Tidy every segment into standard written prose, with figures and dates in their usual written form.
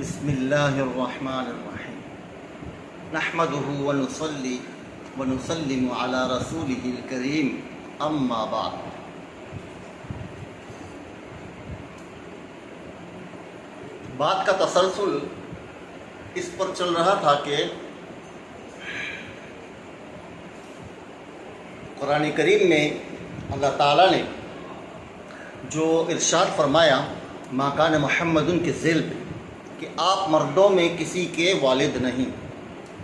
بسم اللہ الرحمن الرحیم نحمده ونصلی ونسلم علی رسولہ الکریم اما بعد۔ بات کا تسلسل اس پر چل رہا تھا کہ قرآن کریم میں اللہ تعالیٰ نے جو ارشاد فرمایا ما کان محمد کے ذیل پہ کہ آپ مردوں میں کسی کے والد نہیں،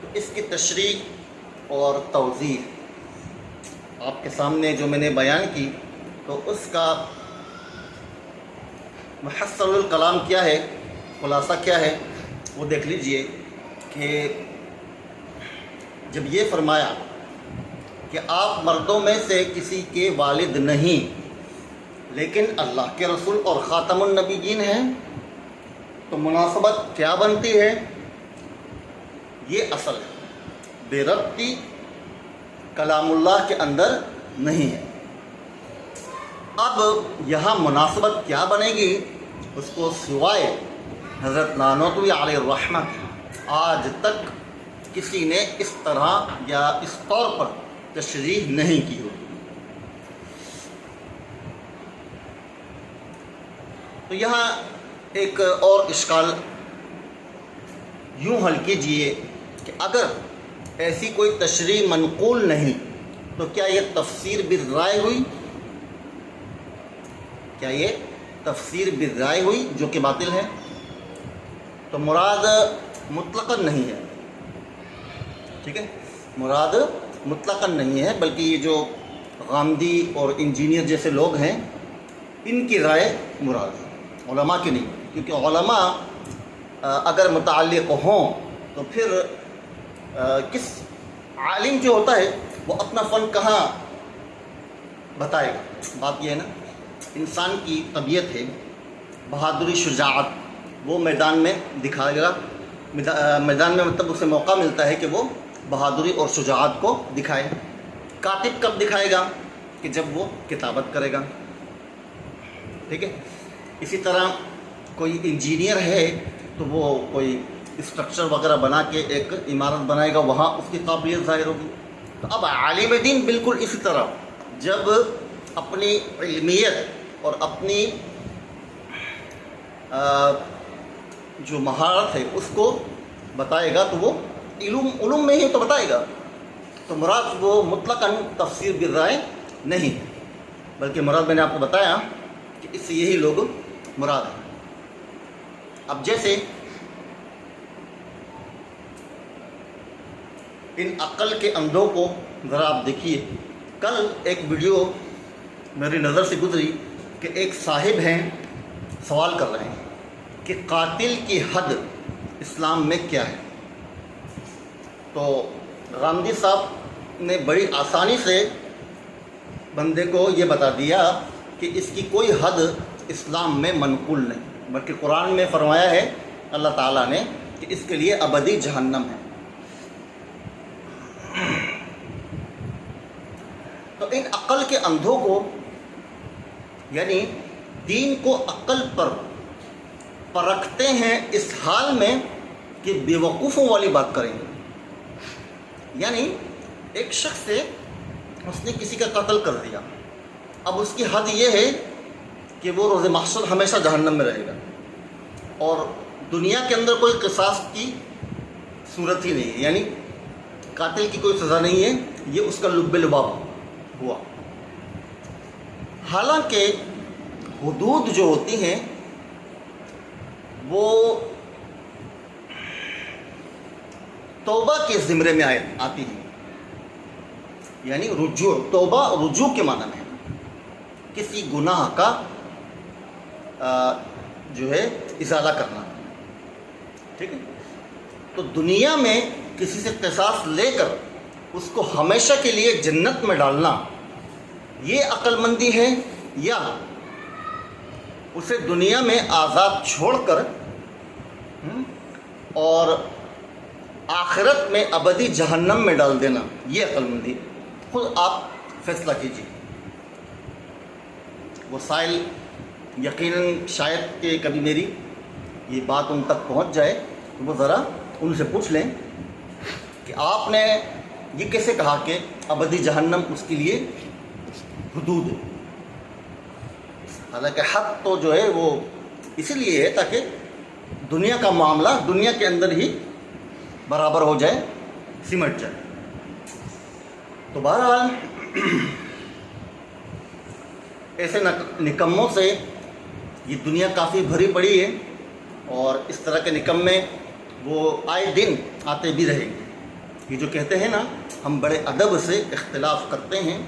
تو اس کی تشریح اور توضیح آپ کے سامنے جو میں نے بیان کی، تو اس کا محصل الکلام کیا ہے، خلاصہ کیا ہے، وہ دیکھ لیجئے کہ جب یہ فرمایا کہ آپ مردوں میں سے کسی کے والد نہیں لیکن اللہ کے رسول اور خاتم النبیین ہیں، تو مناسبت کیا بنتی ہے؟ یہ اصل ہے، بے ربطی کلام اللہ کے اندر نہیں ہے۔ اب یہاں مناسبت کیا بنے گی، اس کو سوائے حضرت نانوتوی علیہ الرحمہ آج تک کسی نے اس طرح یا اس طور پر تشریح نہیں کی ہوگی۔ تو یہاں ایک اور اشکال یوں حل کیجئے کہ اگر ایسی کوئی تشریح منقول نہیں تو کیا یہ تفسیر بالرائے ہوئی؟ کیا یہ تفسیر بالرائے ہوئی جو کہ باطل ہے؟ تو مراد مطلقاً نہیں ہے، ٹھیک ہے، مراد مطلقاً نہیں ہے، بلکہ یہ جو غامدی اور انجینئر جیسے لوگ ہیں ان کی رائے مراد ہے، علماء کی نہیں، کیونکہ علماء اگر متعلق ہوں تو پھر کس عالم جو ہوتا ہے وہ اپنا فن کہاں بتائے گا؟ بات یہ ہے نا، انسان کی طبیعت ہے بہادری، شجاعت، وہ میدان میں دکھائے گا، میدان میں مطلب اسے موقع ملتا ہے کہ وہ بہادری اور شجاعت کو دکھائے۔ کاتب کب دکھائے گا؟ کہ جب وہ کتابت کرے گا، ٹھیک ہے۔ اسی طرح کوئی انجینئر ہے تو وہ کوئی اسٹرکچر وغیرہ بنا کے ایک عمارت بنائے گا، وہاں اس کی قابلیت ظاہر ہوگی۔ تو اب عالم دین بالکل اسی طرح جب اپنی علمیت اور اپنی جو مہارت ہے اس کو بتائے گا تو وہ علوم میں ہی تو بتائے گا، تو مراد وہ مطلقاً تفسیر بالرائے نہیں، بلکہ مراد میں نے آپ کو بتایا کہ اس سے یہی لوگ مراد ہیں۔ اب جیسے ان عقل کے اندھوں کو ذرا آپ دیکھیے، کل ایک ویڈیو میری نظر سے گزری کہ ایک صاحب ہیں سوال کر رہے ہیں کہ قاتل کی حد اسلام میں کیا ہے؟ تو غامدی صاحب نے بڑی آسانی سے بندے کو یہ بتا دیا کہ اس کی کوئی حد اسلام میں منقول نہیں، بلکہ قرآن میں فرمایا ہے اللہ تعالیٰ نے کہ اس کے لیے ابدی جہنم ہے۔ تو ان عقل کے اندھوں کو، یعنی دین کو عقل پر پرکھتے ہیں اس حال میں کہ بے وقوفوں والی بات کریں گے۔ یعنی ایک شخص سے اس نے کسی کا قتل کر دیا، اب اس کی حد یہ ہے کہ وہ روز محشر ہمیشہ جہنم میں رہے گا، اور دنیا کے اندر کوئی قصاص کی صورت ہی نہیں ہے، یعنی قاتل کی کوئی سزا نہیں ہے، یہ اس کا لب لباب ہوا۔ حالانکہ حدود جو ہوتی ہیں وہ توبہ کے زمرے میں آتی ہیں، یعنی رجوع، توبہ رجوع کے معنی میں کسی گناہ کا جو ہے ازالہ کرنا، ٹھیک ہے۔ تو دنیا میں کسی سے قصاص لے کر اس کو ہمیشہ کے لیے جنت میں ڈالنا، یہ عقل مندی ہے، یا اسے دنیا میں آزاد چھوڑ کر اور آخرت میں ابدی جہنم میں ڈال دینا، یہ عقل مندی ہے؟ خود آپ فیصلہ کیجیے۔ وسائل یقیناً شاید کہ کبھی میری یہ بات ان تک پہنچ جائے تو وہ ذرا ان سے پوچھ لیں کہ آپ نے یہ کیسے کہا کہ ابدی جہنم اس کے لیے حدود ہے. حالانکہ حد تو جو ہے وہ اسی لیے ہے تاکہ دنیا کا معاملہ دنیا کے اندر ہی برابر ہو جائے، سمٹ جائے. تو بہرحال ایسے نکموں سے یہ دنیا کافی بھری پڑی ہے، اور اس طرح کے نکمے وہ آئے دن آتے بھی رہیں گے. یہ جو کہتے ہیں نا ہم بڑے ادب سے اختلاف کرتے ہیں،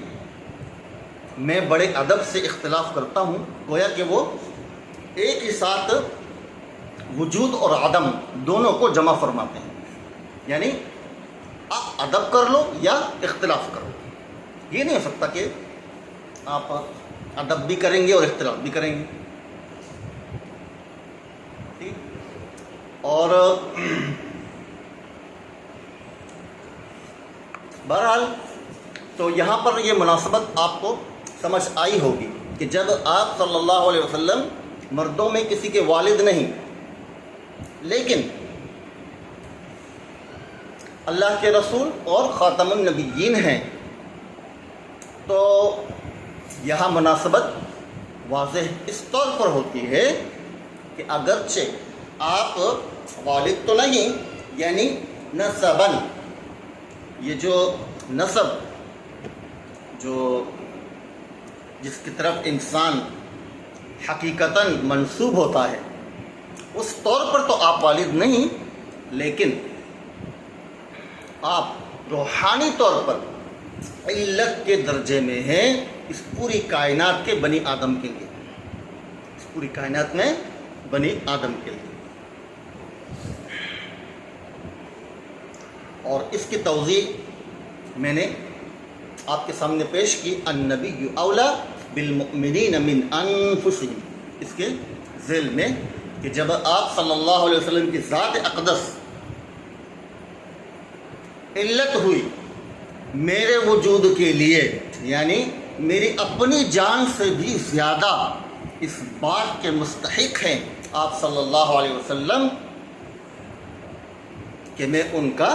میں بڑے ادب سے اختلاف کرتا ہوں، گویا کہ وہ ایک ہی ساتھ وجود اور عدم دونوں کو جمع فرماتے ہیں. یعنی آپ ادب کر لو یا اختلاف کرو. یہ نہیں ہو سکتا کہ آپ ادب بھی کریں گے اور اختلاف بھی کریں گے. اور بہرحال تو یہاں پر یہ مناسبت آپ کو سمجھ آئی ہوگی کہ جب آپ صلی اللہ علیہ وسلم مردوں میں کسی کے والد نہیں لیکن اللہ کے رسول اور خاتم النبیین ہیں، تو یہاں مناسبت واضح اس طور پر ہوتی ہے کہ اگرچہ آپ والد تو نہیں، یعنی نسباً، یہ جو نسب جو جس کی طرف انسان حقیقتاً منسوب ہوتا ہے اس طور پر تو آپ والد نہیں، لیکن آپ روحانی طور پر علت کے درجے میں ہیں اس پوری کائنات کے بنی آدم کے لیے، اس پوری کائنات میں بنی آدم کے لیے. اور اس کی توضیح میں نے آپ کے سامنے پیش کی، النبی اولا بالمؤمنین من انفسہم، اس کے ذیل میں کہ جب آپ صلی اللہ علیہ وسلم کی ذات اقدس علت ہوئی میرے وجود کے لیے، یعنی میری اپنی جان سے بھی زیادہ اس بات کے مستحق ہیں آپ صلی اللہ علیہ وسلم کہ میں ان کا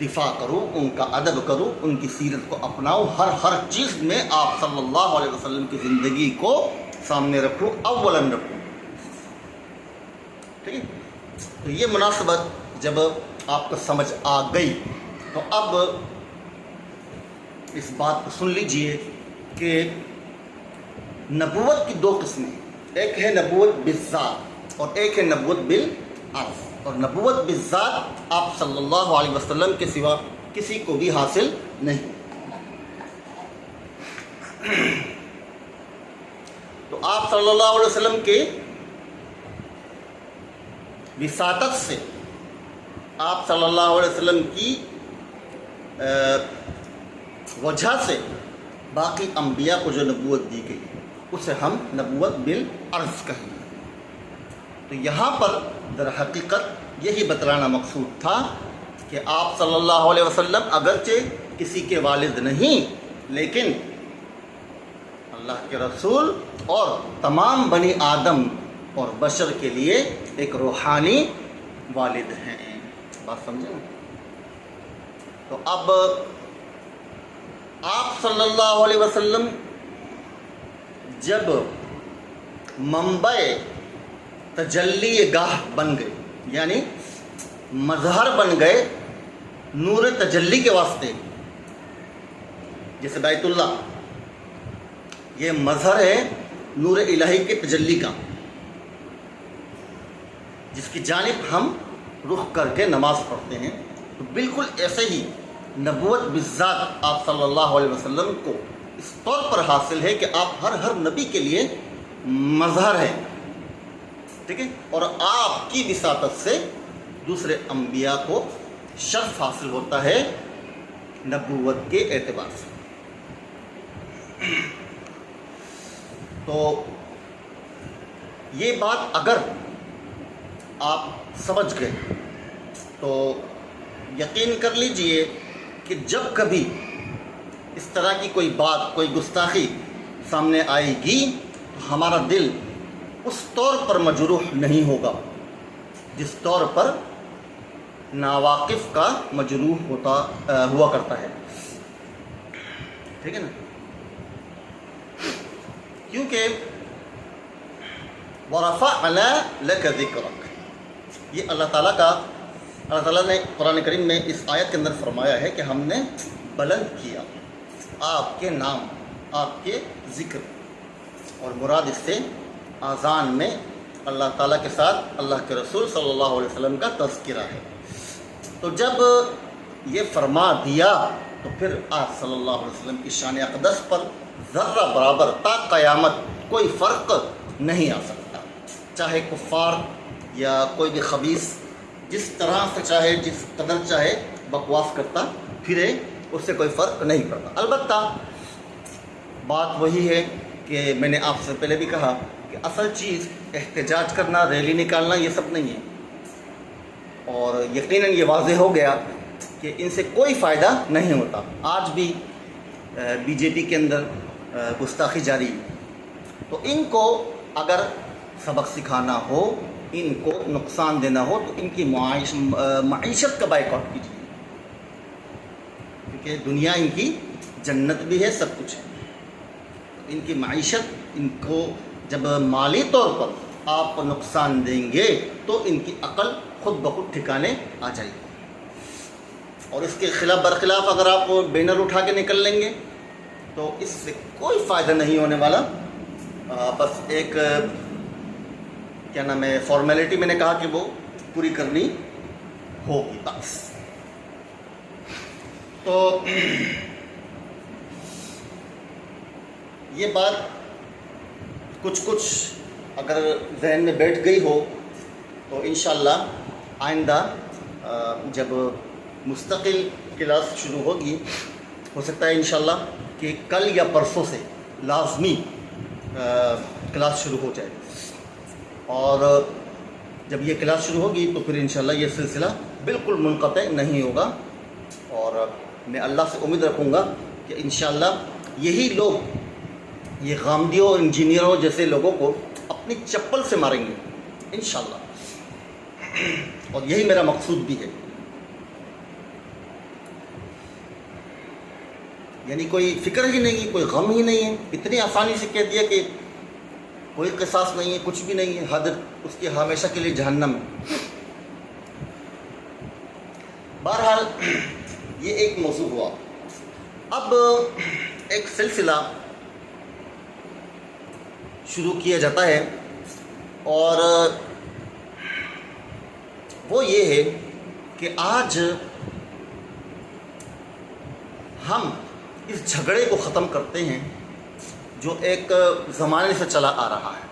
دفاع کروں، ان کا ادب کروں، ان کی سیرت کو اپناؤں، ہر چیز میں آپ صلی اللہ علیہ وسلم کی زندگی کو سامنے رکھوں، اولاً رکھوں. ٹھیک ہے؟ تو یہ مناسبت جب آپ کو سمجھ آ گئی تو اب اس بات کو سن لیجئے کہ نبوت کی دو قسمیں، ایک ہے نبوت بالذات اور ایک ہے نبوت بالعرض. اور نبوت بالذات آپ صلی اللہ علیہ وسلم کے سوا کسی کو بھی حاصل نہیں. تو آپ صلی اللہ علیہ وسلم کے وساطت سے، آپ صلی اللہ علیہ وسلم کی وجہ سے باقی انبیاء کو جو نبوت دی گئی اسے ہم نبوت بالعرض کہیں. تو یہاں پر در حقیقت یہی بتلانا مقصود تھا کہ آپ صلی اللہ علیہ وسلم اگرچہ کسی کے والد نہیں لیکن اللہ کے رسول اور تمام بنی آدم اور بشر کے لیے ایک روحانی والد ہیں. بات سمجھیں؟ تو اب آپ صلی اللہ علیہ وسلم جب منبع تجلی گاہ بن گئے، یعنی مظہر بن گئے نور تجلی کے واسطے، جیسے بیت اللہ یہ مظہر ہے نور الہی کے تجلی کا، جس کی جانب ہم رخ کر کے نماز پڑھتے ہیں. تو بالکل ایسے ہی نبوت بالذات آپ صلی اللہ علیہ وسلم کو اس طور پر حاصل ہے کہ آپ ہر نبی کے لیے مظہر ہیں. ٹھیک ہے؟ اور آپ کی وساطت سے دوسرے انبیاء کو شرف حاصل ہوتا ہے نبوت کے اعتبار سے. تو یہ بات اگر آپ سمجھ گئے تو یقین کر لیجئے کہ جب کبھی اس طرح کی کوئی بات، کوئی گستاخی سامنے آئے گی تو ہمارا دل اس طور پر مجروح نہیں ہوگا جس طور پر ناواقف کا مجروح ہوا کرتا ہے. ٹھیک ہے نا؟ کیونکہ وَرَفَعْنَا لَكَ ذِكْرَكَ، یہ اللہ تعالیٰ نے قرآن کریم میں اس آیت کے اندر فرمایا ہے کہ ہم نے بلند کیا آپ کے نام، آپ کے ذکر. اور مراد اس سے اذان میں اللہ تعالیٰ کے ساتھ اللہ کے رسول صلی اللہ علیہ وسلم کا تذکرہ ہے. تو جب یہ فرما دیا تو پھر آپ صلی اللہ علیہ وسلم کی شان اقدس پر ذرہ برابر تا قیامت کوئی فرق نہیں آ سکتا. چاہے کفار یا کوئی بھی خبیث جس طرح سے چاہے، جس قدر چاہے بکواس کرتا پھرے، اس سے کوئی فرق نہیں پڑتا. البتہ بات وہی ہے کہ میں نے آپ سے پہلے بھی کہا کہ اصل چیز احتجاج کرنا، ریلی نکالنا یہ سب نہیں ہے. اور یقیناً یہ واضح ہو گیا کہ ان سے کوئی فائدہ نہیں ہوتا. آج بھی بی جے پی کے اندر گستاخی جاری ہے. تو ان کو اگر سبق سکھانا ہو، ان کو نقصان دینا ہو تو ان کی معیشت کا بائیکاٹ کیجیے، کیونکہ دنیا ان کی جنت بھی ہے، سب کچھ ہے. ان کی معیشت، ان کو جب مالی طور پر آپ نقصان دیں گے تو ان کی عقل خود بخود ٹھکانے آ جائے گی. اور اس کے خلاف برخلاف اگر آپ بینر اٹھا کے نکل لیں گے تو اس سے کوئی فائدہ نہیں ہونے والا. بس ایک کیا نام ہے، فارمیلٹی میں نے کہا کہ وہ پوری کرنی ہوگی بس. تو یہ بات کچھ اگر ذہن میں بیٹھ گئی ہو تو انشاءاللہ آئندہ جب مستقل کلاس شروع ہوگی، ہو سکتا ہے انشاءاللہ کہ کل یا پرسوں سے لازمی کلاس شروع ہو جائے. اور جب یہ کلاس شروع ہوگی تو پھر انشاءاللہ یہ سلسلہ بالکل منقطع نہیں ہوگا. اور میں اللہ سے امید رکھوں گا کہ انشاءاللہ یہی لوگ، یہ غامدیوں اور انجینئروں جیسے لوگوں کو اپنی چپل سے ماریں گے انشاءاللہ. اور یہی میرا مقصود بھی ہے. یعنی کوئی فکر ہی نہیں ہے، کوئی غم ہی نہیں ہے. اتنی آسانی سے کہہ دیا کہ کوئی قصاص نہیں ہے، کچھ بھی نہیں ہے، حد اس کی ہمیشہ کے لیے جہنم ہے. بہرحال یہ ایک موضوع ہوا. اب ایک سلسلہ شروع کیا جاتا ہے اور وہ یہ ہے کہ آج ہم اس جھگڑے کو ختم کرتے ہیں جو ایک زمانے سے چلا آ رہا ہے.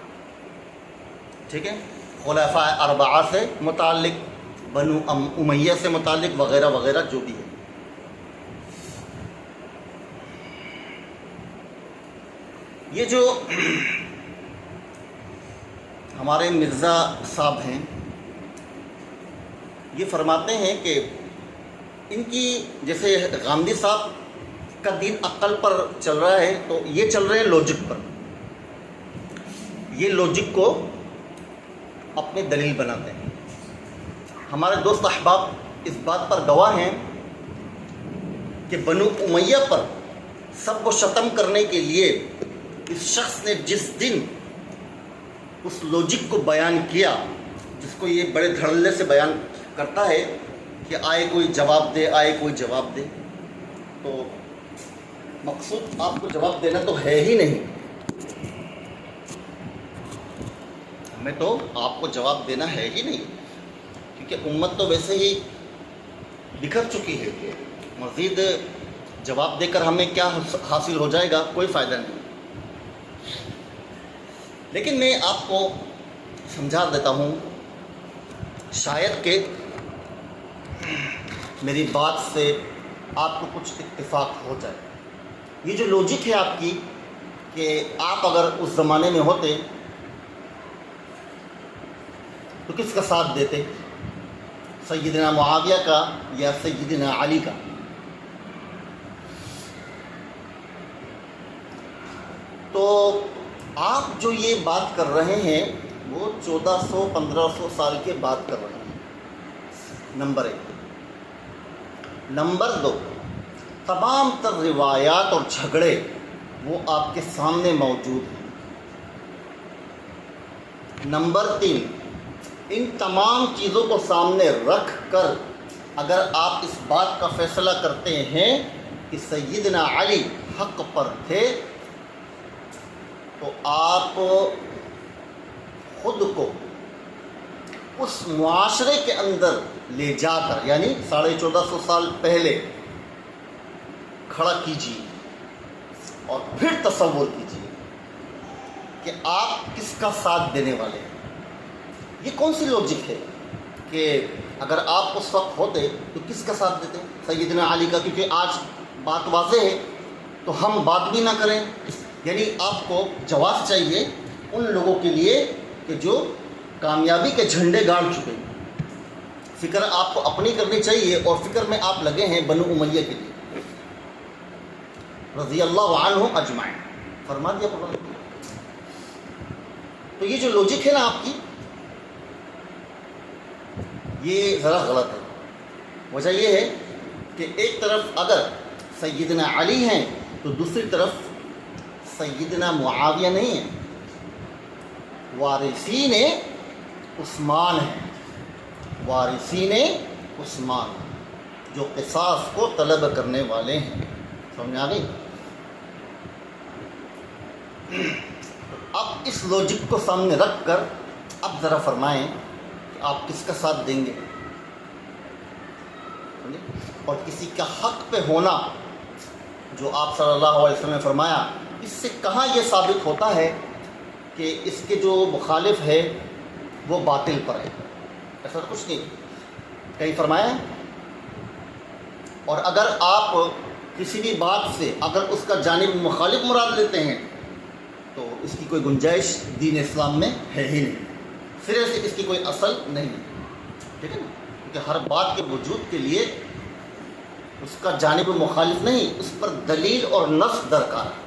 ٹھیک ہے، خلفاء اربعہ سے متعلق، بنو امیہ سے متعلق، وغیرہ وغیرہ جو بھی ہے. یہ جو ہمارے مرزا صاحب ہیں، یہ فرماتے ہیں کہ ان کی جیسے غامدی صاحب کا دین عقل پر چل رہا ہے تو یہ چل رہے ہیں لوجک پر. یہ لوجک کو اپنی دلیل بناتے ہیں. ہمارے دوست احباب اس بات پر گواہ ہیں کہ بنو امیہ پر سب کو شتم کرنے کے لیے اس شخص نے جس دن اس لوجک کو بیان کیا، جس کو یہ بڑے دھڑلے سے بیان کرتا ہے کہ آئے کوئی جواب دے، آئے کوئی جواب دے، تو مقصود آپ کو جواب دینا تو ہے ہی نہیں. ہمیں تو آپ کو جواب دینا ہے ہی نہیں، کیونکہ امت تو ویسے ہی بکھر چکی ہے. مزید جواب دے کر ہمیں کیا حاصل ہو جائے گا؟ کوئی فائدہ نہیں. لیکن میں آپ کو سمجھا دیتا ہوں، شاید کہ میری بات سے آپ کو کچھ اتفاق ہو جائے. یہ جو لوجک ہے آپ کی کہ آپ اگر اس زمانے میں ہوتے تو کس کا ساتھ دیتے، سیدنا معاویہ کا یا سیدنا علی کا؟ تو آپ جو یہ بات کر رہے ہیں وہ 1400-1500 سال کے بعد کر رہے ہیں، نمبر 1۔ نمبر 2، تمام تر روایات اور جھگڑے وہ آپ کے سامنے موجود ہیں۔ نمبر 3، ان تمام چیزوں کو سامنے رکھ کر اگر آپ اس بات کا فیصلہ کرتے ہیں کہ سیدنا علی حق پر تھے، تو آپ خود کو اس معاشرے کے اندر لے جا کر، یعنی 1450 سال پہلے کھڑا کیجیے اور پھر تصور کیجیے کہ آپ کس کا ساتھ دینے والے ہیں۔ یہ کون سی لوجک ہے کہ اگر آپ اس وقت ہوتے تو کس کا ساتھ دیتے؟ سیدنا علی کا، کیونکہ آج بات واضح ہے تو ہم بات بھی نہ کریں۔ یعنی آپ کو جواز چاہیے ان لوگوں کے لیے کہ جو کامیابی کے جھنڈے گاڑ چکے ہیں۔ فکر آپ کو اپنی کرنی چاہیے، اور فکر میں آپ لگے ہیں بنو امیہ کے لیے، رضی اللہ عنہم اجمعین، فرما دیا قرآن۔ تو یہ جو لوجک ہے نا آپ کی، یہ ذرا غلط ہے۔ وجہ یہ ہے کہ ایک طرف اگر سیدنا علی ہیں تو دوسری طرف سیدنا معاویہ نہیں ہیں، وارثین عثمان ہیں، وارثین عثمان جو قصاص کو طلب کرنے والے ہیں۔ سمجھ آ گئی؟ اب اس لوجک کو سامنے رکھ کر اب ذرا فرمائیں کہ آپ کس کا ساتھ دیں گے، اور کسی کا حق پہ ہونا جو آپ صلی اللہ علیہ وسلم نے فرمایا، اس سے کہاں یہ ثابت ہوتا ہے کہ اس کے جو مخالف ہے وہ باطل پر ہے؟ ایسا کچھ نہیں کہیں فرمایا ہے۔ اور اگر آپ کسی بھی بات سے اگر اس کا جانب مخالف مراد لیتے ہیں تو اس کی کوئی گنجائش دین اسلام میں ہے ہی نہیں، سرے سے اس کی کوئی اصل نہیں، ٹھیک ہے نا؟ کیونکہ ہر بات کے وجود کے لیے اس کا جانب مخالف نہیں، اس پر دلیل اور نص درکار ہے۔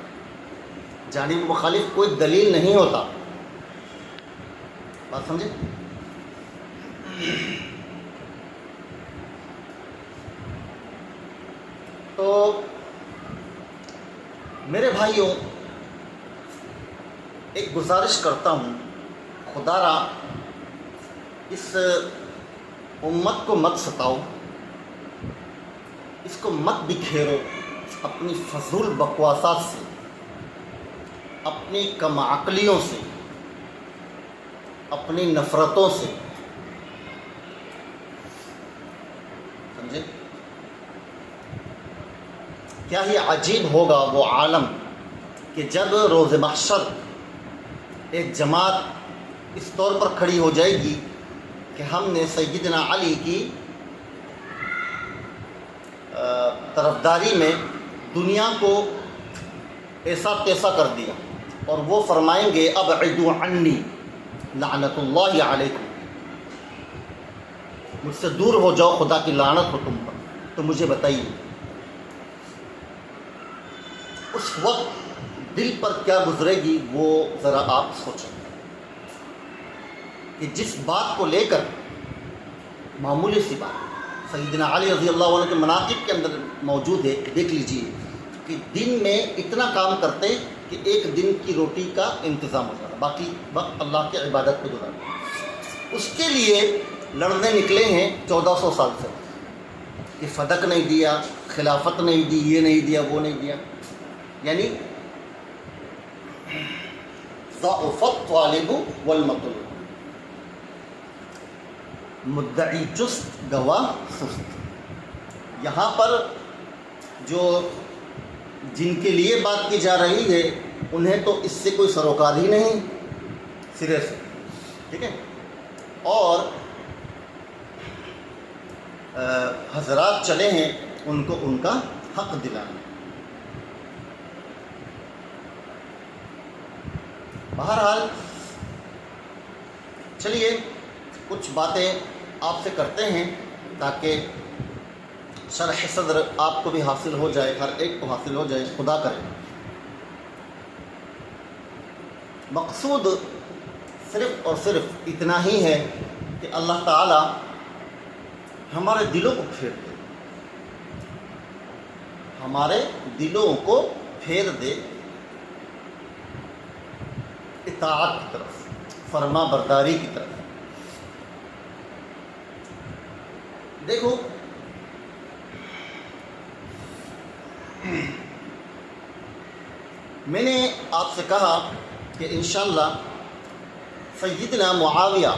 جانب مخالف کوئی دلیل نہیں ہوتا، بات سمجھے؟ تو میرے بھائیوں، ایک گزارش کرتا ہوں، خدا را اس امت کو مت ستاؤ، اس کو مت بکھیرو اپنی فضول بکواسات سے، اپنی کم عقلیوں سے، اپنی نفرتوں سے، سمجھے؟ کیا ہی عجیب ہوگا وہ عالم کہ جب روز محشر ایک جماعت اس طور پر کھڑی ہو جائے گی کہ ہم نے سیدنا علی کی طرفداری میں دنیا کو ایسا تیسا کر دیا، اور وہ فرمائیں گے ابعدوا عنی لعنت اللہ علیکم، مجھ سے دور ہو جاؤ، خدا کی لعنت ہو تم پر۔ تو مجھے بتائیے اس وقت دل پر کیا گزرے گی، وہ ذرا آپ سوچیں کہ جس بات کو لے کر معمولی سی بات سیدنا علی رضی اللہ عنہ کے مناقب کے اندر موجود ہے، دیکھ لیجئے کہ دن میں اتنا کام کرتے کہ ایک دن کی روٹی کا انتظام ہو جاتا، باقی وقت اللہ کی عبادت پہ گزارتے۔ اس کے لیے لڑنے نکلے ہیں 1400 سال سے کہ فدق نہیں دیا، خلافت نہیں دی، یہ نہیں دیا، وہ نہیں دیا، یعنی ضعف الطالب والمطلوب، مدعی چست گواہ سست۔ یہاں پر جو جن کے لیے بات کی جا رہی ہے انہیں تو اس سے کوئی سروکار ہی نہیں سرے سے، ٹھیک ہے؟ اور حضرات چلے ہیں ان کو ان کا حق دلانا۔ بہرحال چلیے کچھ باتیں آپ سے کرتے ہیں تاکہ شرح صدر آپ کو بھی حاصل ہو جائے، ہر ایک کو حاصل ہو جائے، خدا کرے۔ مقصود صرف اور صرف اتنا ہی ہے کہ اللہ تعالی ہمارے دلوں کو پھیر دے، ہمارے دلوں کو پھیر دے اطاعت کی طرف، فرما برداری کی طرف۔ دیکھو میں نے آپ سے کہا کہ انشاءاللہ سیدنا معاویہ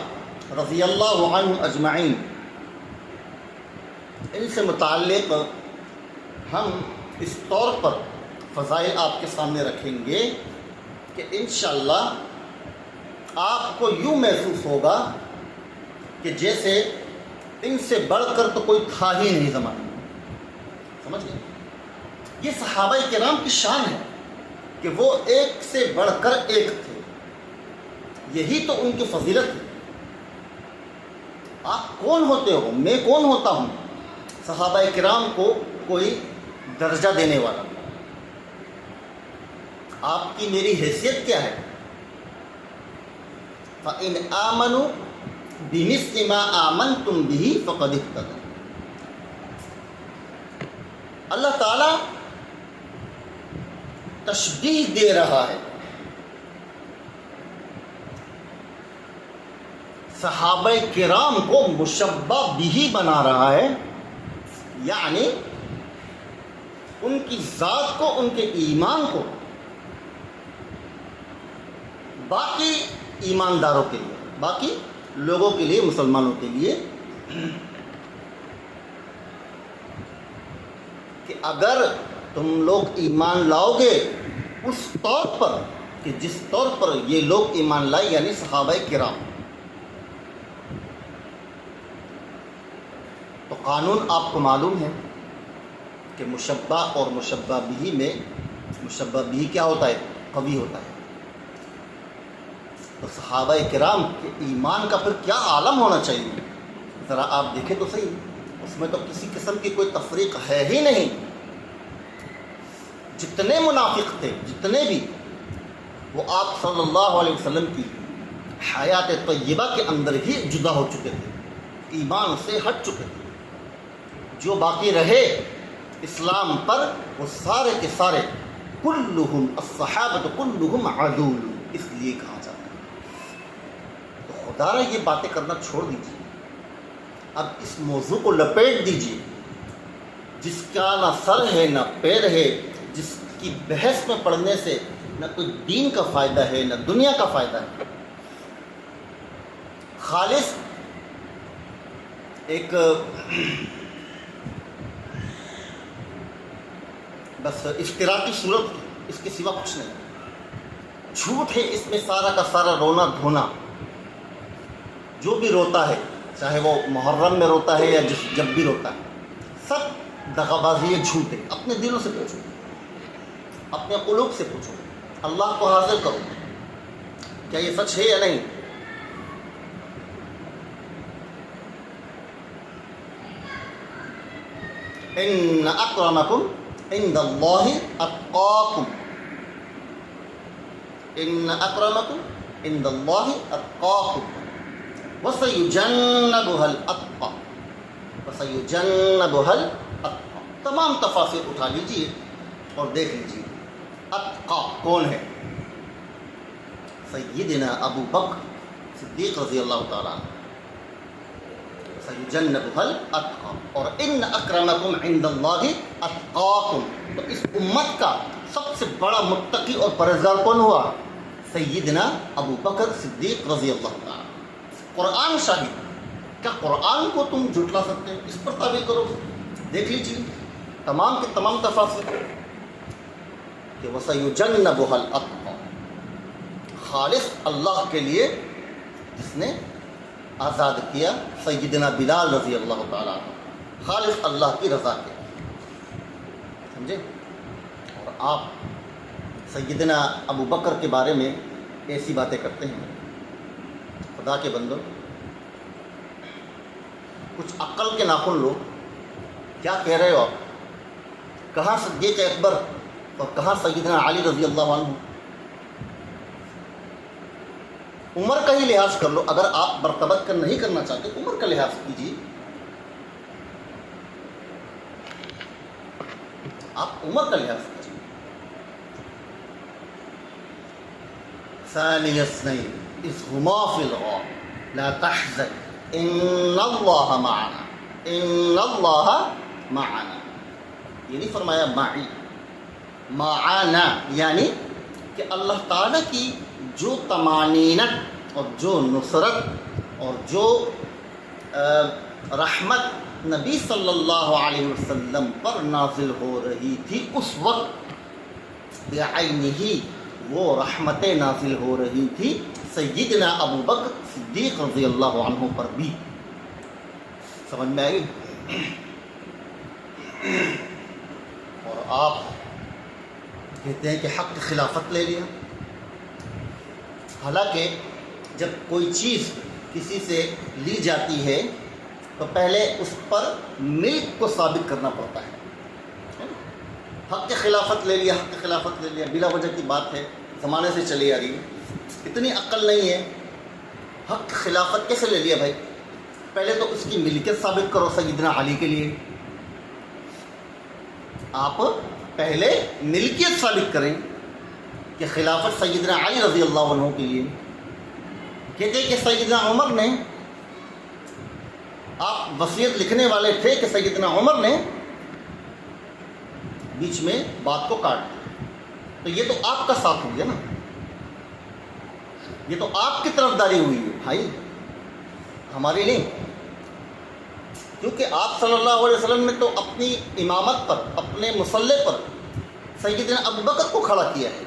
رضی اللہ عنہ اجمعین ان سے متعلق ہم اس طور پر فضائل آپ کے سامنے رکھیں گے کہ انشاءاللہ آپ کو یوں محسوس ہوگا کہ جیسے ان سے بڑھ کر تو کوئی تھا ہی نہیں زمانے میں۔ سمجھ گئے؟ یہ صحابہ کرام کی شان ہے کہ وہ ایک سے بڑھ کر ایک تھے، یہی تو ان کی فضیلت ہے۔ آپ کون ہوتے ہو، میں کون ہوتا ہوں صحابہ کرام کو کوئی درجہ دینے والا؟ آپ کی میری حیثیت کیا ہے؟ فَإِنْ آمَنُوا بِمِثْلِ مَا آمَنْتُمْ بِهِ فَقَدِ اهْتَدَوْا۔ اللہ تعالیٰ تشبیہ دے رہا ہے، صحابہ کرام کو مشبہ بھی بنا رہا ہے، یعنی ان کی ذات کو، ان کے ایمان کو باقی ایمانداروں کے لیے، باقی لوگوں کے لیے، مسلمانوں کے لیے، کہ اگر تم لوگ ایمان لاؤ گے اس طور پر کہ جس طور پر یہ لوگ ایمان لائے، یعنی صحابہ کرام، تو قانون آپ کو معلوم ہے کہ مشبہ اور مشبہ بھی میں، مشبہ بھی کیا ہوتا ہے؟ قوی ہوتا ہے۔ تو صحابہ کرام کے ایمان کا پھر کیا عالم ہونا چاہیے؟ ذرا آپ دیکھیں تو صحیح، اس میں تو کسی قسم کی کوئی تفریق ہے ہی نہیں۔ جتنے منافق تھے، جتنے بھی، وہ آپ صلی اللہ علیہ وسلم کی حیات طیبہ کے اندر ہی جدا ہو چکے تھے، ایمان سے ہٹ چکے تھے۔ جو باقی رہے اسلام پر وہ سارے کے سارے کلہم الصحابۃ کلہم عدول، اس لیے کہا جاتا ہے۔ تو خدا را یہ باتیں کرنا چھوڑ دیجیے، اب اس موضوع کو لپیٹ دیجیے جس کا نہ سر ہے نہ پیر ہے، جس کی بحث میں پڑھنے سے نہ کوئی دین کا فائدہ ہے نہ دنیا کا فائدہ ہے۔ خالص ایک بس اشتراکی صورت کی، اس کے سوا کچھ نہیں۔ جھوٹ ہے اس میں سارا کا سارا، رونا دھونا۔ جو بھی روتا ہے، چاہے وہ محرم میں روتا ہے یا جب بھی روتا ہے، سب دغا بازی ہے، جھوٹ ہے۔ اپنے دلوں سے پوچھو، اپنے قلوب سے پوچھو، اللہ کو حاضر کرو، کیا یہ سچ ہے یا نہیں؟ ان اکرمکم عند اللہ اتقاکم، ان اکرمکم عند اللہ اتقاکم وسیجنبها الاتقى، وسیجنبها الاتقى۔ تمام تفاسیر اٹھا لیجئے اور دیکھ لیجئے اتقا کون ہے؟ سیدنا ابو بکر صدیق رضی اللہ تعالیٰ عنہ۔ سیجنبها الاتقى، اور ان اکرمکم عند اللہ اتقاکم، تو اس امت کا سب سے بڑا متقی اور پرہیزگار کون ہوا؟ سیدنا ابو بکر صدیق رضی اللہ تعالیٰ عنہ۔ قرآن شاہد، کیا قرآن کو تم جھٹلا سکتے ہیں؟ اس پر تعبیر کرو، دیکھ لیجیے تمام کے تمام تفاسیر کہ وَسَيُجَنَّبُهَا الْأَتْقَى، خالص اللہ کے لیے جس نے آزاد کیا سیدنا بلال رضی اللہ تعالیٰ عنہ، خالص اللہ کی رضا کے، سمجھے؟ اور آپ سیدنا ابو بکر کے بارے میں ایسی باتیں کرتے ہیں۔ خدا کے بندو، کچھ عقل کے ناخن لو، کیا کہہ رہے ہو آپ؟ کہاں صدیق اکبر اور کہاں سیدنا علی رضی اللہ عنہ؟ عمر کا ہی لحاظ کر لو، اگر آپ مرتبت کا نہیں کرنا چاہتے عمر کا لحاظ کیجیے، آپ عمر کا لحاظ کیجیے۔ ثانی اثنین اذ ہما فی الغار لا تحزن ان اللہ معنا، ان اللہ معنا، یہ نہیں فرمایا معی، معانا، یعنی کہ اللہ تعالیٰ کی جو طمانینت اور جو نصرت اور جو رحمت نبی صلی اللہ علیہ وسلم پر نازل ہو رہی تھی اس وقت بعینہ، وہ رحمتیں نازل ہو رہی تھی سیدنا ابو بکر صدیق رضی اللہ عنہ پر بھی۔ سمجھ میں آئی؟ اور آپ کہتے ہیں کہ حق خلافت لے لیا، حالانکہ جب کوئی چیز کسی سے لی جاتی ہے تو پہلے اس پر ملک کو ثابت کرنا پڑتا ہے۔ حق خلافت لے لیا، حق خلافت لے لیا، بلا وجہ کی بات ہے، زمانے سے چلی آ رہی ہے، اتنی عقل نہیں ہے۔ حق خلافت کیسے لے لیا بھائی؟ پہلے تو اس کی ملکیت ثابت کرو سیدنا علی کے لیے، آپ پہلے ملکیت ثابت کریں کہ خلافت سیدنا علی رضی اللہ عنہ کے لیے۔ کہتے کہ سیدنا عمر نے، آپ وصیت لکھنے والے تھے کہ سیدنا عمر نے بیچ میں بات کو کاٹ دیا، تو یہ تو آپ کا ساتھ ہو گیا نا، یہ تو آپ کی طرفداری ہوئی ہے بھائی، ہماری نہیں، کیونکہ آپ صلی اللہ علیہ وسلم نے تو اپنی امامت پر، اپنے مصلح پر سیدنا ابو بکر کو کھڑا کیا ہے۔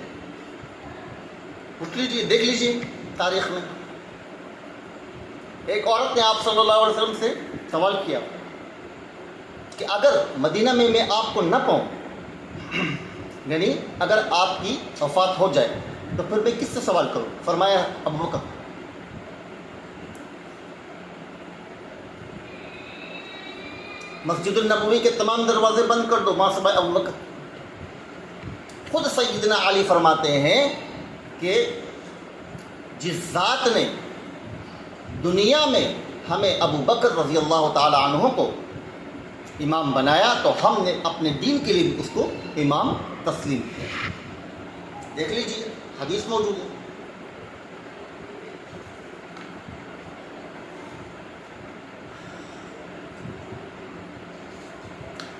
اٹھ لیجیے، دیکھ لیجیے تاریخ میں، ایک عورت نے آپ صلی اللہ علیہ وسلم سے سوال کیا کہ اگر مدینہ میں آپ کو نہ پاؤں، یعنی اگر آپ کی وفات ہو جائے تو پھر میں کس سے سوال کروں؟ فرمایا ابو بکر۔ مسجد النبوی کے تمام دروازے بند کر دو، ماں سوائے ابو بکر۔ خود سیدنا علی فرماتے ہیں کہ جس ذات نے دنیا میں ہمیں ابو بکر رضی اللہ تعالی عنہ کو امام بنایا تو ہم نے اپنے دین کے لیے بھی اس کو امام تسلیم کیا۔ دیکھ لیجیے، حدیث موجود ہے۔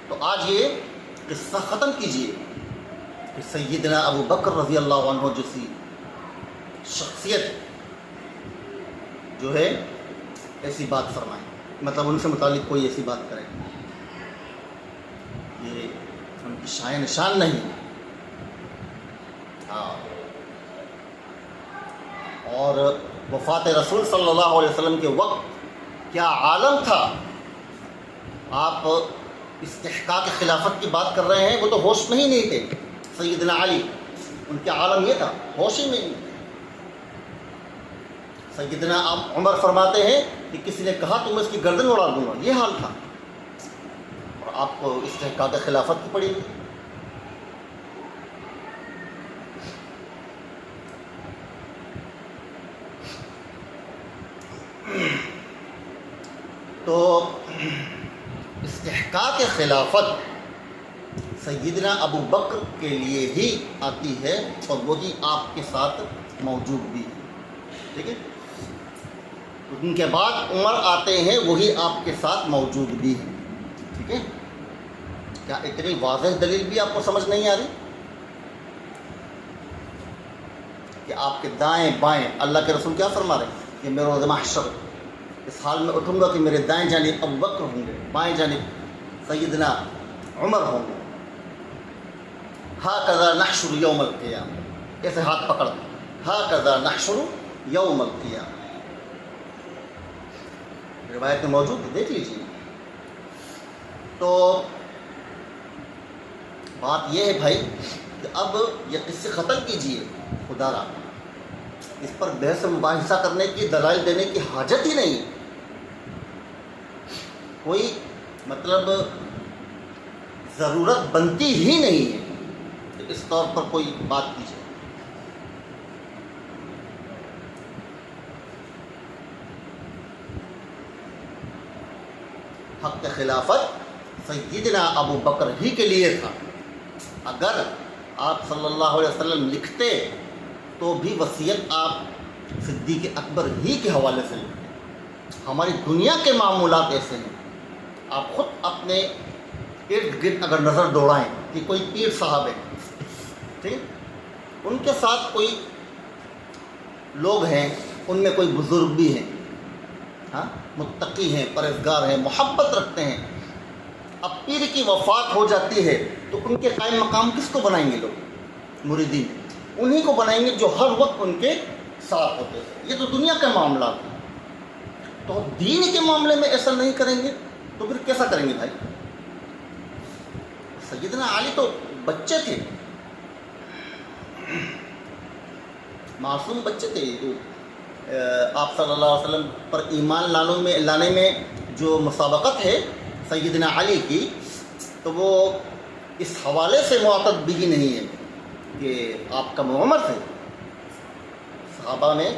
تو آج یہ قصہ ختم کیجیے کہ سیدنا ابو بکر رضی اللہ عنہ جیسی شخصیت جو ہے ایسی بات فرمائیں، مطلب ان سے متعلق کوئی ایسی بات کرے، یہ ان کی شان نشان نہیں۔ ہاں، اور وفات رسول صلی اللہ علیہ وسلم کے وقت کیا عالم تھا، آپ استحقاق خلافت کی بات کر رہے ہیں، وہ تو ہوش میں ہی نہیں تھے سیدنا علی، ان کے عالم یہ تھا، ہوش ہی میں نہیں۔ سیدنا عمر فرماتے ہیں کہ کسی نے کہا تو میں اس کی گردن اڑا دوں گا، یہ حال تھا، اور آپ کو استحقاق خلافت کی پڑی ہوئی۔ تو استحقاق خلافت سیدنا ابو بکر کے لیے ہی آتی ہے، اور وہی آپ کے ساتھ موجود بھی ہے، ٹھیک ہے؟ ان کے بعد عمر آتے ہیں، وہی آپ کے ساتھ موجود بھی ہے، ٹھیک ہے؟ کیا اتنی واضح دلیل بھی آپ کو سمجھ نہیں آ رہی کہ آپ کے دائیں بائیں، اللہ کے رسول کیا فرما رہے ہیں کہ میں روز محشر اس حال میں اٹھوں گا کہ میرے دائیں جانب ابو بکر ہوں گے، بائیں جانب سیدنا عمر ہوں گے، ہاکذا نحشر یوم القیامہ، ایسے ہاتھ پکڑ دیں، ہاکذا نحشر یوم القیامہ، روایت میں موجود ہے، دیکھ لیجیے۔ تو بات یہ ہے بھائی کہ اب یہ قصے ختم کیجیے، خدا را، اس پر بحث مباحثہ کرنے کی، دلائل دینے کی حاجت ہی نہیں، کوئی مطلب ضرورت بنتی ہی نہیں ہے کہ اس طور پر کوئی بات کی جائے۔ حق خلافت سیدنا ابو بکر ہی کے لیے تھا. اگر آپ صلی اللہ علیہ وسلم لکھتے تو بھی وصیت آپ صدیق اکبر ہی کے حوالے سے لکھتے. ہماری دنیا کے معمولات ایسے ہیں. آپ خود اپنے ارد گرد اگر نظر دوڑائیں کہ کوئی پیر صاحب ہے، ٹھیک، ان کے ساتھ کوئی لوگ ہیں، ان میں کوئی بزرگ بھی ہیں، ہاں، متقی ہیں، پرہیزگار ہیں، محبت رکھتے ہیں. اب پیر کی وفات ہو جاتی ہے تو ان کے قائم مقام کس کو بنائیں گے لوگ؟ مریدین انہی کو بنائیں گے جو ہر وقت ان کے ساتھ ہوتے ہیں. یہ تو دنیا کے معاملات ہیں. تو دین کے معاملے میں ایسا نہیں کریں گے تو پھر کیسا کریں گے بھائی؟ سیدنا علی تو بچے تھے، معصوم بچے تھے. تو آپ صلی اللہ علیہ وسلم پر ایمان لانے میں جو مسابقت ہے سیدنا علی کی، تو وہ اس حوالے سے معتد بھی نہیں ہے کہ آپ کم عمر تھے. صحابہ میں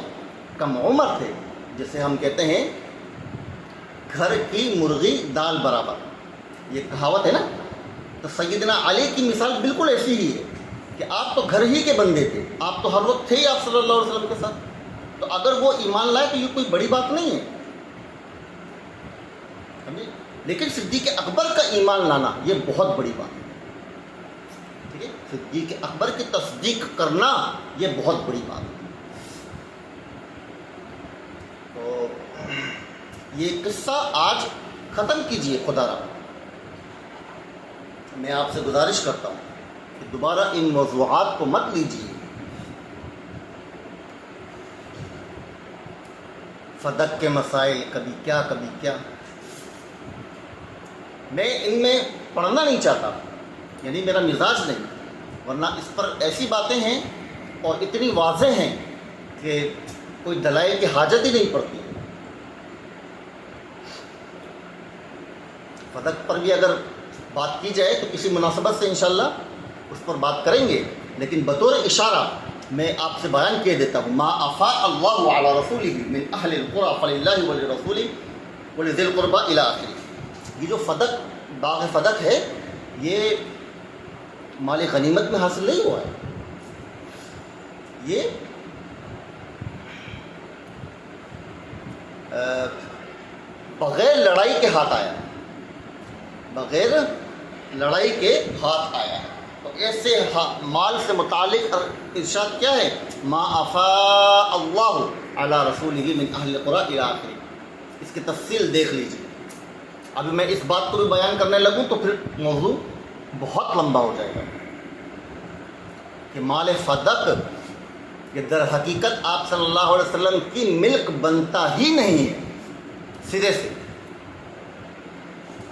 کم عمر تھے. جسے ہم کہتے ہیں گھر کی مرغی دال برابر، یہ کہاوت ہے نا. تو سیدنا علی کی مثال بالکل ایسی ہی ہے کہ آپ تو گھر ہی کے بندے تھے، آپ تو ہر وقت تھے ہی آپ صلی اللہ علیہ وسلم کے ساتھ. تو اگر وہ ایمان لائے تو یہ کوئی بڑی بات نہیں ہے. لیکن صدیق اکبر کا ایمان لانا یہ بہت بڑی بات ہے. ٹھیک ہے، صدیق اکبر کی تصدیق کرنا یہ بہت بڑی بات ہے. تو یہ قصہ آج ختم کیجئے خدا را. میں آپ سے گزارش کرتا ہوں کہ دوبارہ ان موضوعات کو مت لیجیے. فدق کے مسائل کبھی کیا کبھی کیا، میں ان میں پڑھنا نہیں چاہتا، یعنی میرا مزاج نہیں. ورنہ اس پر ایسی باتیں ہیں اور اتنی واضح ہیں کہ کوئی دلائل کی حاجت ہی نہیں پڑتی. فدق پر بھی اگر بات کی جائے تو کسی مناسبت سے انشاءاللہ اس پر بات کریں گے. لیکن بطور اشارہ میں آپ سے بیان کیے دیتا ہوں، ما افاء اللہ علی رسولہ من اہل القرى فللہ ولرسولہ ولذی القربى الی آخر. یہ جو فدق، باغ فدق ہے، یہ مال غنیمت میں حاصل نہیں ہوا ہے. یہ بغیر لڑائی کے ہاتھ آیا، بغیر لڑائی کے ہاتھ آیا. تو ایسے مال سے متعلق ارشاد کیا ہے؟ ما افاء اللہ علی رسولہ من اہل القرى الی آخر. اس کی تفصیل دیکھ لیجیے. ابھی میں اس بات کو بھی بیان کرنے لگوں تو پھر موضوع بہت لمبا ہو جائے گا کہ مال فدق یہ در حقیقت آپ صلی اللہ علیہ وسلم کی ملک بنتا ہی نہیں ہے. سرے سے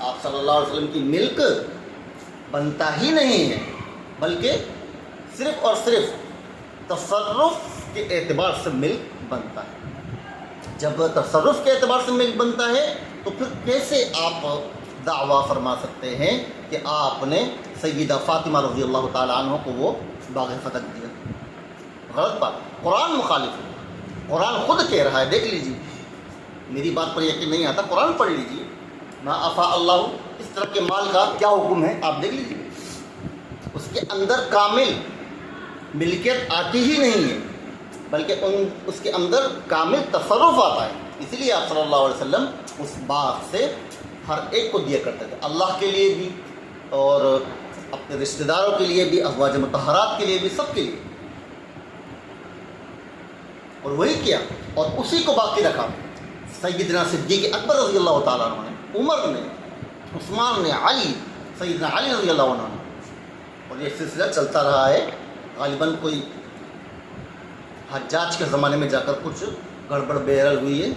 آپ صلی اللہ علیہ وسلم کی ملک بنتا ہی نہیں ہے، بلکہ صرف اور صرف تصرف کے اعتبار سے ملک بنتا ہے. جب تصرف کے اعتبار سے ملک بنتا ہے تو پھر کیسے آپ دعویٰ فرما سکتے ہیں کہ آپ نے سیدہ فاطمہ رضی اللہ تعالیٰ عنہ کو وہ باغ فتح دیا؟ غلط بات. قرآن مخالف ہے. قرآن خود کہہ رہا ہے، دیکھ لیجیے. میری بات پر یقین نہیں آتا، قرآن پڑھ لیجیے. ما افاء اللہ، اس طرح کے مال کا کیا حکم ہے آپ دیکھ لیجیے. اس کے اندر کامل ملکیت آتی ہی نہیں ہے، بلکہ اس کے اندر کامل تصرف آتا ہے. اسی لیے آپ صلی اللہ علیہ وسلم اس باغ سے ہر ایک کو دیا کرتے تھے، اللہ کے لیے بھی اور اپنے رشتہ داروں کے لیے بھی، ازواج مطہرات کے لیے بھی، سب کے لیے. اور وہی کیا اور اسی کو باقی رکھا سیدنا صدیق اکبر رضی اللہ تعالیٰ عنہ نے، عمر نے، عثمان نے، علی، سیدنا علی رضی اللہ عنہ نے. اور یہ سلسلہ چلتا رہا ہے. غالباً کوئی حجاج کے زمانے میں جا کر کچھ گڑبڑ بہرل ہوئی ہے،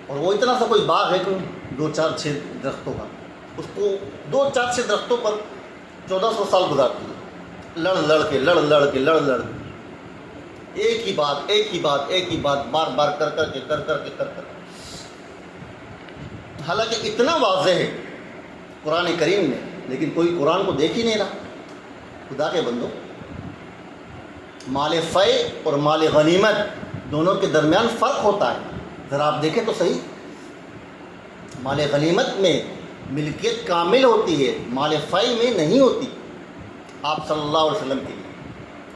اور وہ اتنا سا کوئی باغ ہے کہ 2-4-6 درختوں کا، اس کو 2-4-6 درختوں پر 1400 سال گزار دیے، لڑ لڑ کے ایک ہی بات بار بار کر کے. حالانکہ اتنا واضح ہے قرآن کریم میں، لیکن کوئی قرآن کو دیکھ ہی نہیں رہا. خدا کے بندو، مال فے اور مال غنیمت دونوں کے درمیان فرق ہوتا ہے. ذرا آپ دیکھیں تو صحیح. مال غنیمت میں ملکیت کامل ہوتی ہے، مال فائی میں نہیں ہوتی آپ صلی اللہ علیہ وسلم کے لیے،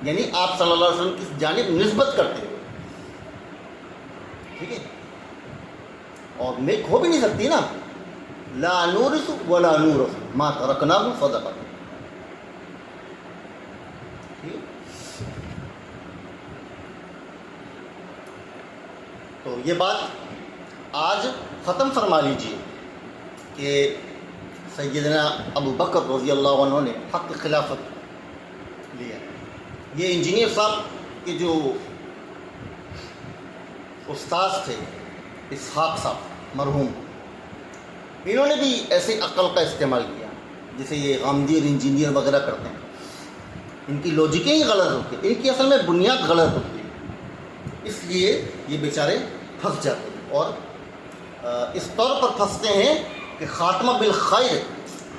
یعنی آپ صلی اللہ علیہ وسلم کی جانب نسبت کرتے ہو، ٹھیک ہے، اور ملک ہو بھی نہیں سکتی نا، لا نورث ولا نورث ما ترکناہ صدقہ، تو یہ بات آج ختم فرما لیجیے کہ سیدنا ابو بکر رضی اللہ عنہ نے حق خلافت لیا۔ یہ انجینئر صاحب کے جو استاذ تھے اسحاق صاحب مرحوم، انہوں نے بھی ایسے عقل کا استعمال کیا جسے یہ غامدی اور انجینئر وغیرہ کرتے ہیں، ان کی لوجکیں ہی غلط ہوتی ہیں، ان کی اصل میں بنیاد غلط ہوتی ہے، اس لیے یہ بیچارے پھنس جاتے ہیں، اور اس طور پر پھنستے ہیں کہ خاتمہ بالخیر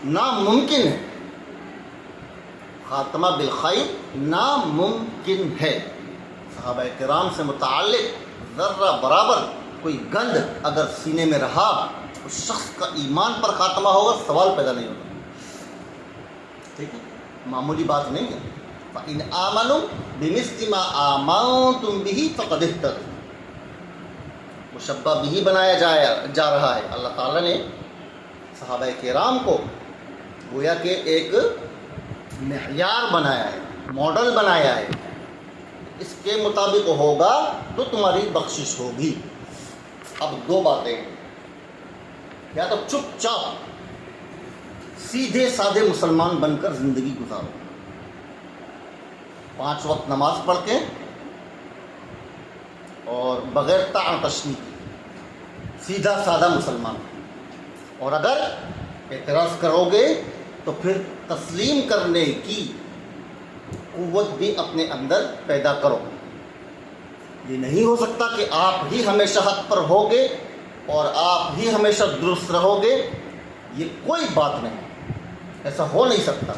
ناممکن ہے، خاتمہ بالخیر ناممکن ہے۔ صحابہ کرام سے متعلق ذرہ برابر کوئی گند اگر سینے میں رہا، اس شخص کا ایمان پر خاتمہ ہوگا، سوال پیدا نہیں ہوگا، ٹھیک ہے، معمولی بات نہیں ہے۔ فَإِنْ آمَنُوا بِمِثْلِ مَا آمَنْتُمْ بِهِ فَقَدِ اهْتَدَوْا، مشبہ بھی بنایا جا رہا ہے، اللہ تعالیٰ نے صحابہ کرام کو گویا کہ ایک معیار بنایا ہے، ماڈل بنایا ہے، اس کے مطابق ہوگا تو تمہاری بخشش ہوگی۔ اب دو باتیں، یا تو چپ چاپ سیدھے سادے مسلمان بن کر زندگی گزارو، 5 وقت نماز پڑھ کے اور بغیر طعن تشنیع کے، سیدھا سادہ مسلمان، اور اگر اعتراض کرو گے تو پھر تسلیم کرنے کی قوت بھی اپنے اندر پیدا کرو۔ یہ نہیں ہو سکتا کہ آپ ہی ہمیشہ حق پر ہوگے اور آپ ہی ہمیشہ درست رہو گے، یہ کوئی بات نہیں، ایسا ہو نہیں سکتا۔